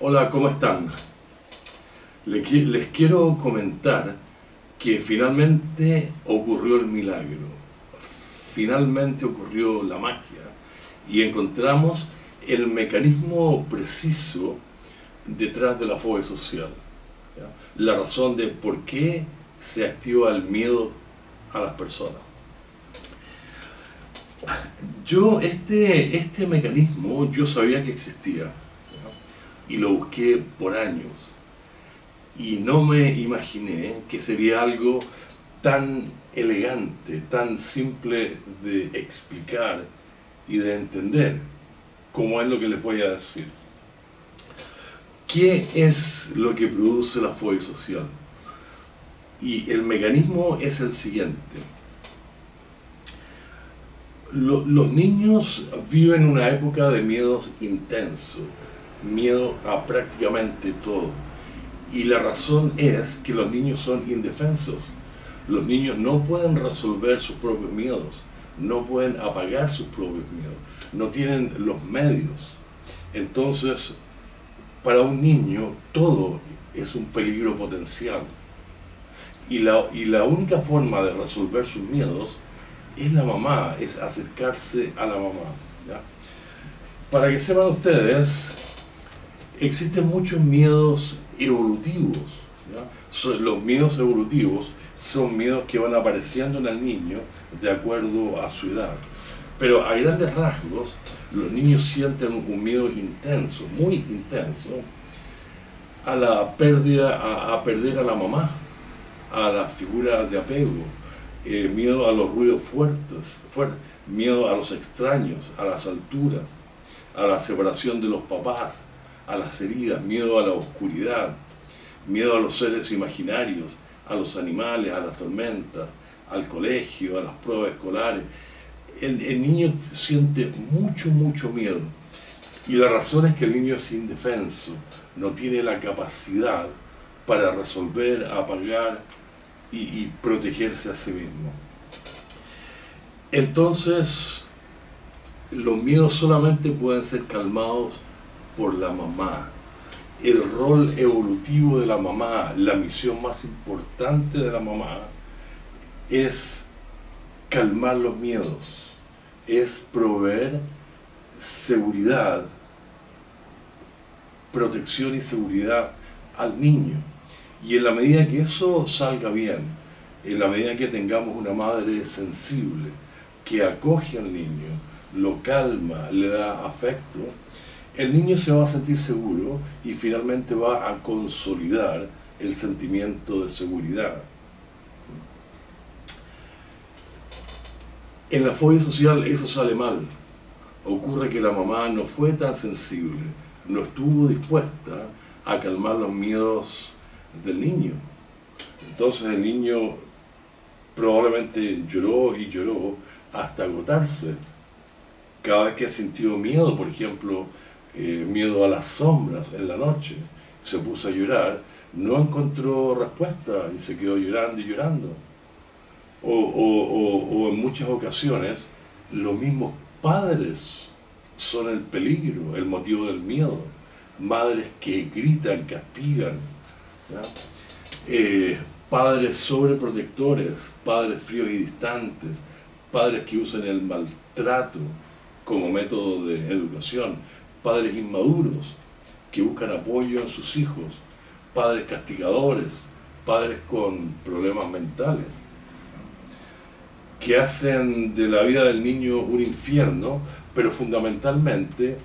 Hola, ¿cómo están? Les quiero comentar que finalmente ocurrió el milagro, finalmente ocurrió la magia y encontramos el mecanismo preciso detrás de la fobia social, ¿ya? La razón de por qué se activa el miedo a las personas. Este mecanismo yo sabía que existía, ¿ya? Y lo busqué por años y no me imaginé que sería algo tan elegante, tan simple de explicar y de entender, como es lo que les voy a decir. ¿Qué es lo que produce la fobia social? Y el mecanismo es el siguiente. Los niños viven una época de miedos intensos, miedo a prácticamente todo. Y la razón es que los niños son indefensos. Los niños no pueden resolver sus propios miedos, no pueden apagar sus propios miedos, no tienen los medios. Entonces, para un niño todo es un peligro potencial. Y la única forma de resolver sus miedos es la mamá, es acercarse a la mamá, ¿ya? Para que sepan ustedes, existen muchos miedos evolutivos, ¿ya? Los miedos evolutivos son miedos que van apareciendo en el niño de acuerdo a su edad. Pero a grandes rasgos, los niños sienten un miedo intenso, muy intenso, a la pérdida, a perder a la mamá, a la figura de apego, miedo a los ruidos fuertes, miedo a los extraños, a las alturas, a la separación de los papás, a las heridas, miedo a la oscuridad, miedo a los seres imaginarios, a los animales, a las tormentas, al colegio, a las pruebas escolares. El niño siente mucho miedo. Y la razón es que el niño es indefenso, no tiene la capacidad para resolver, apagar y protegerse a sí mismo. Entonces, los miedos solamente pueden ser calmados por la mamá. El rol evolutivo de la mamá, la misión más importante de la mamá es calmar los miedos, es proveer seguridad, protección y seguridad al niño. Y en la medida que eso salga bien, en la medida que tengamos una madre sensible que acoge al niño, lo calma, le da afecto, el niño se va a sentir seguro y finalmente va a consolidar el sentimiento de seguridad. En la fobia social eso sale mal. Ocurre que la mamá no fue tan sensible, no estuvo dispuesta a calmar los miedos del niño. Entonces el niño probablemente lloró y lloró hasta agotarse. Cada vez que sintió miedo, por ejemplo, miedo a las sombras en la noche, se puso a llorar, no encontró respuesta y se quedó llorando y llorando. O en muchas ocasiones, los mismos padres son el peligro, el motivo del miedo. Madres que gritan, castigan, ¿ya? Padres sobreprotectores, padres fríos y distantes, padres que usan el maltrato como método de educación, padres inmaduros que buscan apoyo en sus hijos, padres castigadores, padres con problemas mentales, que hacen de la vida del niño un infierno, pero fundamentalmente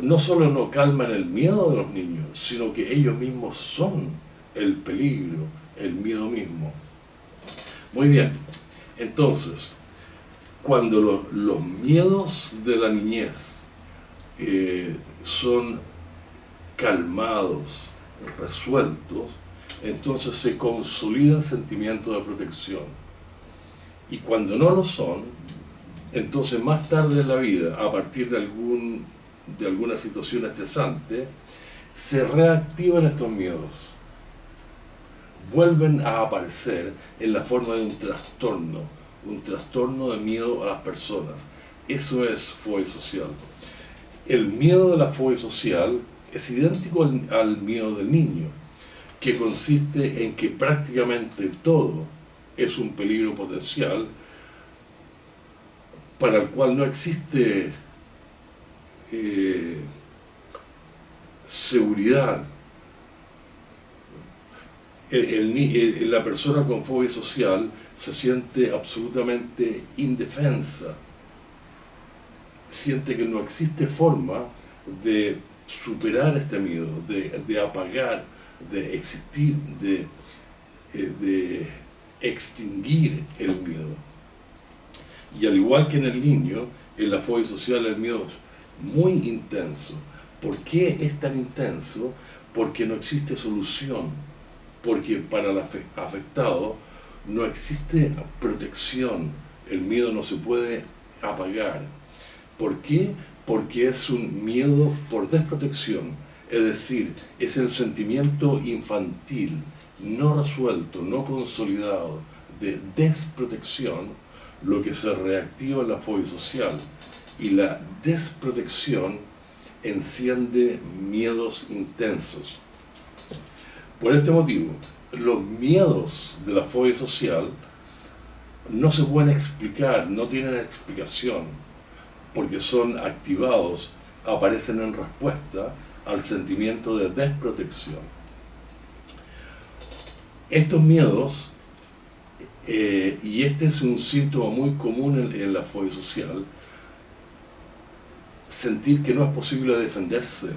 no solo no calman el miedo de los niños, sino que ellos mismos son el peligro, el miedo mismo. Muy bien, entonces, cuando los miedos de la niñez son calmados, resueltos, entonces se consolida el sentimiento de protección. Y cuando no lo son, entonces más tarde en la vida, a partir de alguna situación estresante, se reactivan estos miedos. Vuelven a aparecer en la forma de un trastorno de miedo a las personas. Eso es fobia social. El miedo de la fobia social es idéntico al miedo del niño, que consiste en que prácticamente todo es un peligro potencial para el cual no existe seguridad. La persona con fobia social se siente absolutamente indefensa, siente que no existe forma de superar este miedo, de apagar, de existir, de extinguir el miedo. Y al igual que en el niño, en la fobia social el miedo es muy intenso. ¿Por qué es tan intenso? Porque no existe solución, porque para el afectado no existe protección, el miedo no se puede apagar. ¿Por qué? Porque es un miedo por desprotección, es decir, es el sentimiento infantil, no resuelto, no consolidado, de desprotección, lo que se reactiva en la fobia social. Y la desprotección enciende miedos intensos. Por este motivo, los miedos de la fobia social no se pueden explicar, no tienen explicación, porque son activados, aparecen en respuesta al sentimiento de desprotección. Estos miedos, y este es un síntoma muy común en la fobia social, sentir que no es posible defenderse,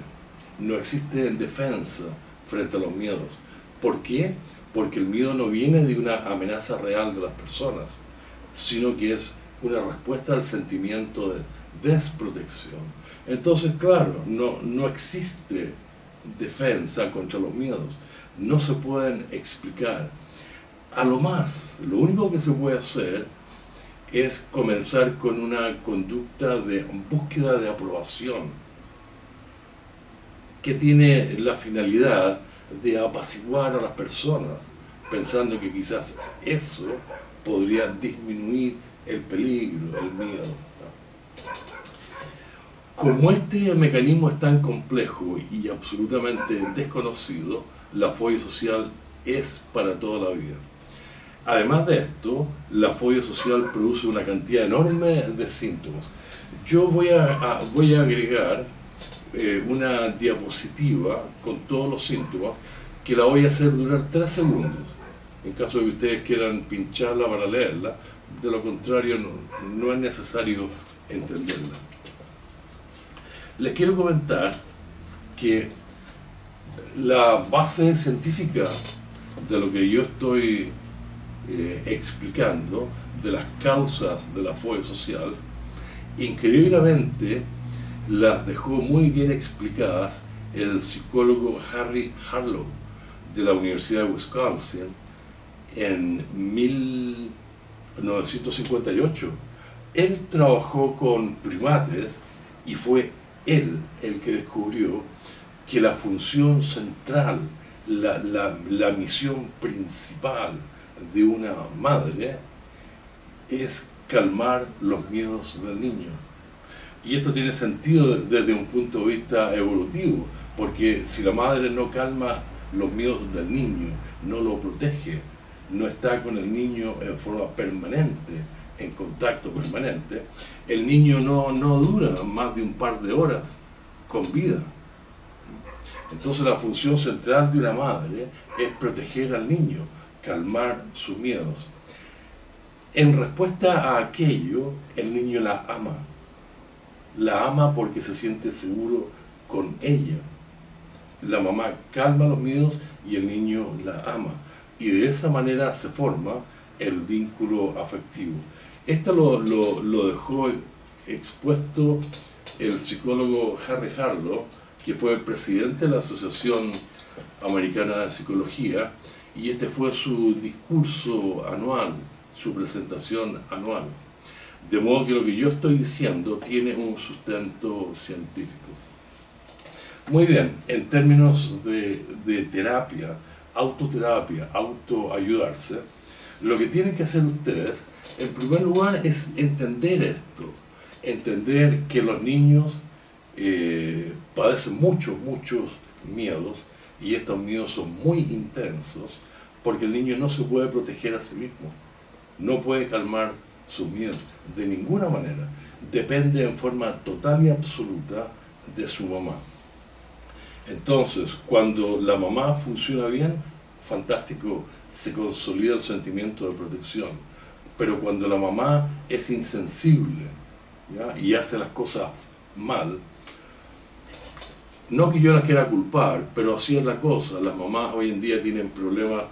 no existe defensa frente a los miedos. ¿Por qué? Porque el miedo no viene de una amenaza real de las personas, sino que es una respuesta al sentimiento de desprotección. Entonces, claro, no existe defensa contra los miedos, no se pueden explicar. A lo más, lo único que se puede hacer es comenzar con una conducta de búsqueda de aprobación, que tiene la finalidad de apaciguar a las personas, pensando que quizás eso podría disminuir el peligro, el miedo. Como este mecanismo es tan complejo y absolutamente desconocido, la fobia social es para toda la vida. Además de esto, la fobia social produce una cantidad enorme de síntomas. Yo voy a agregar una diapositiva con todos los síntomas, que la voy a hacer durar 3 segundos, en caso de que ustedes quieran pincharla para leerla. De lo contrario, no es necesario entenderla. Les quiero comentar que la base científica de lo que yo estoy explicando, de las causas de la fobia social, increíblemente las dejó muy bien explicadas el psicólogo Harry Harlow de la Universidad de Wisconsin en 1958. Él trabajó con primates y fue él el que descubrió que la función central, la misión principal de una madre es calmar los miedos del niño. Y esto tiene sentido desde un punto de vista evolutivo, porque si la madre no calma los miedos del niño, no lo protege, no está con el niño en forma permanente, en contacto permanente, el niño no dura más de un par de horas con vida. Entonces la función central de una madre es proteger al niño, calmar sus miedos. En respuesta a aquello, el niño la ama. La ama porque se siente seguro con ella. La mamá calma los miedos y el niño la ama. Y de esa manera se forma el vínculo afectivo. Esto lo dejó expuesto el psicólogo Harry Harlow, que fue el presidente de la Asociación Americana de Psicología, y este fue su discurso anual, su presentación anual. De modo que lo que yo estoy diciendo tiene un sustento científico. Muy bien, en términos de terapia, autoterapia, autoayudarse, lo que tienen que hacer ustedes, en primer lugar, es entender esto, entender que los niños padece muchos miedos, y estos miedos son muy intensos porque el niño no se puede proteger a sí mismo, no puede calmar sus miedos de ninguna manera, depende en forma total y absoluta de su mamá. Entonces, cuando la mamá funciona bien, fantástico, se consolida el sentimiento de protección. Pero cuando la mamá es insensible, ¿ya?, y hace las cosas mal, no que yo las quiera culpar, pero así es la cosa. Las mamás hoy en día tienen problemas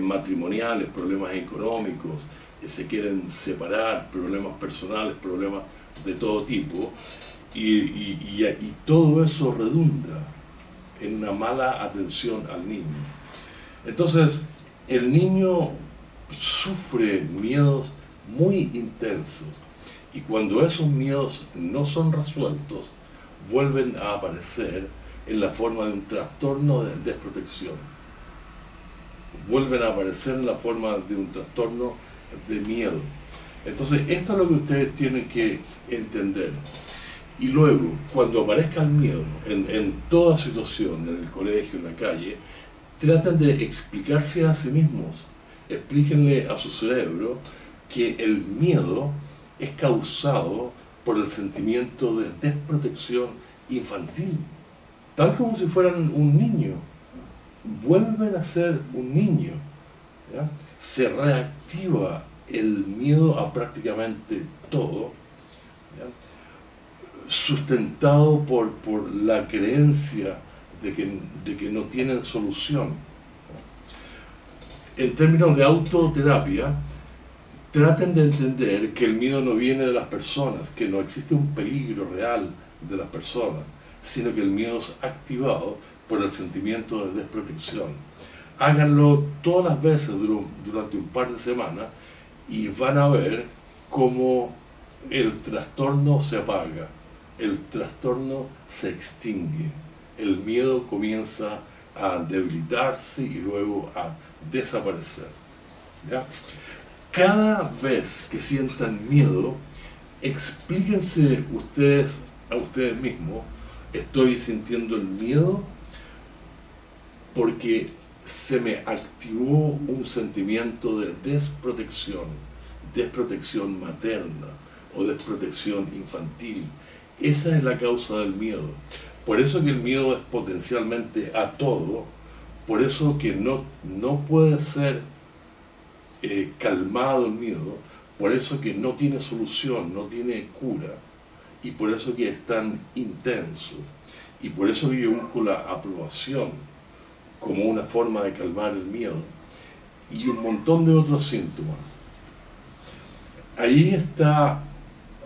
matrimoniales, problemas económicos, se quieren separar, problemas personales, problemas de todo tipo, y todo eso redunda en una mala atención al niño. Entonces, el niño sufre miedos muy intensos, y cuando esos miedos no son resueltos, vuelven a aparecer en la forma de un trastorno de desprotección. Vuelven a aparecer en la forma de un trastorno de miedo. Entonces, esto es lo que ustedes tienen que entender. Y luego, cuando aparezca el miedo en toda situación, en el colegio, en la calle, traten de explicarse a sí mismos. Explíquenle a su cerebro que el miedo es causado por el sentimiento de desprotección infantil, tal como si fueran un niño. Vuelven a ser un niño, ¿ya? Se reactiva el miedo a prácticamente todo, ¿ya?, sustentado por la creencia de que no tienen solución. En términos de autoterapia, traten de entender que el miedo no viene de las personas, que no existe un peligro real de las personas, sino que el miedo es activado por el sentimiento de desprotección. Háganlo todas las veces durante un par de semanas y van a ver cómo el trastorno se apaga, el trastorno se extingue, el miedo comienza a debilitarse y luego a desaparecer, ¿ya? Cada vez que sientan miedo, explíquense ustedes a ustedes mismos: estoy sintiendo el miedo porque se me activó un sentimiento de desprotección materna o desprotección infantil. Esa es la causa del miedo. Por eso que el miedo es potencialmente a todo, por eso que no puede ser calmado el miedo, por eso que no tiene solución, no tiene cura, y por eso que es tan intenso, y por eso que yo busco la aprobación como una forma de calmar el miedo, y un montón de otros síntomas. Ahí está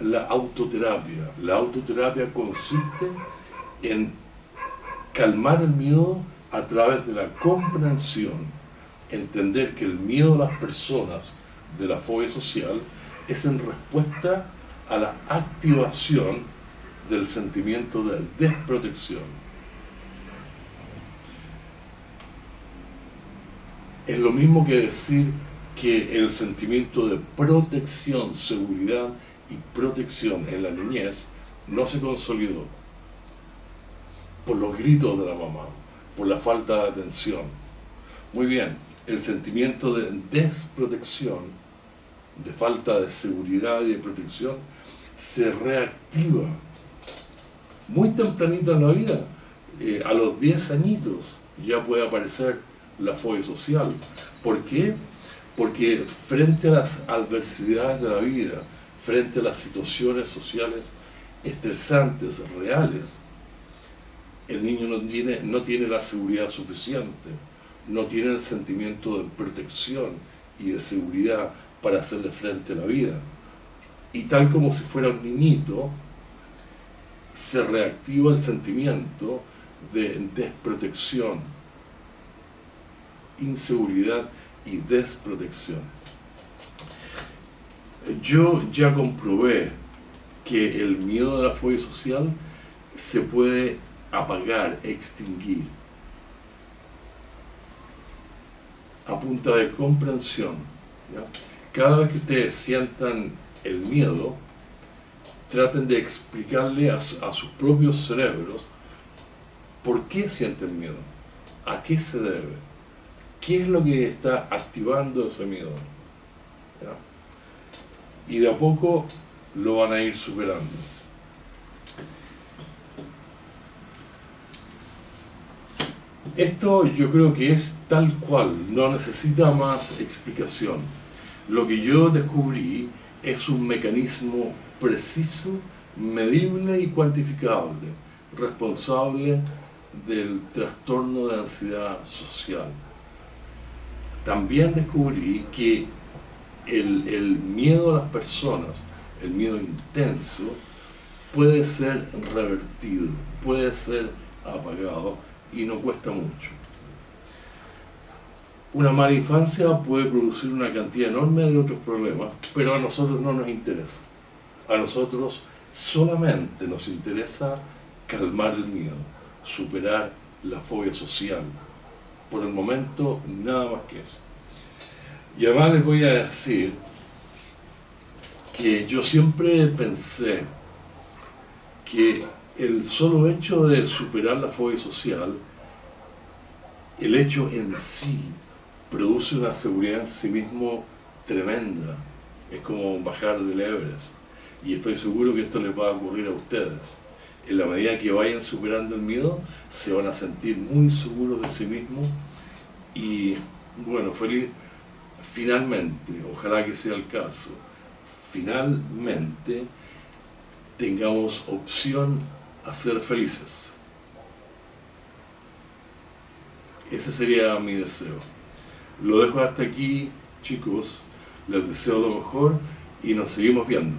la autoterapia. La autoterapia consiste en calmar el miedo a través de la comprensión, entender que el miedo de las personas de la fobia social es en respuesta a la activación del sentimiento de desprotección. Es lo mismo que decir que el sentimiento de protección, seguridad y protección en la niñez no se consolidó por los gritos de la mamá, por la falta de atención. Muy bien, el sentimiento de desprotección, de falta de seguridad y de protección, se reactiva muy tempranito en la vida. A los 10 añitos ya puede aparecer la fobia social. ¿Por qué? Porque frente a las adversidades de la vida, frente a las situaciones sociales estresantes, reales, el niño no tiene la seguridad suficiente, no tiene el sentimiento de protección y de seguridad para hacerle frente a la vida. Y tal como si fuera un niñito, se reactiva el sentimiento de desprotección, inseguridad y desprotección. Yo ya comprobé que el miedo de la fobia social se puede apagar, extinguir, a punta de comprensión, ¿ya? Cada vez que ustedes sientan el miedo, traten de explicarle a sus propios cerebros por qué sienten miedo, a qué se debe, qué es lo que está activando ese miedo. ¿Ya? Y de a poco lo van a ir superando. Esto yo creo que es tal cual, no necesita más explicación. Lo que yo descubrí es un mecanismo preciso, medible y cuantificable, responsable del trastorno de ansiedad social. También descubrí que el miedo a las personas, el miedo intenso, puede ser revertido, puede ser apagado y no cuesta mucho. Una mala infancia puede producir una cantidad enorme de otros problemas, pero a nosotros no nos interesa. A nosotros solamente nos interesa calmar el miedo, superar la fobia social. Por el momento, nada más que eso. Y además les voy a decir que yo siempre pensé que el solo hecho de superar la fobia social, el hecho en sí, produce una seguridad en sí mismo tremenda. Es como bajar del Everest. Y estoy seguro que esto les va a ocurrir a ustedes. En la medida que vayan superando el miedo, se van a sentir muy seguros de sí mismos. Y bueno, finalmente, ojalá que sea el caso, finalmente tengamos opción a ser felices. Ese sería mi deseo. Lo dejo hasta aquí, chicos. Les deseo lo mejor y nos seguimos viendo.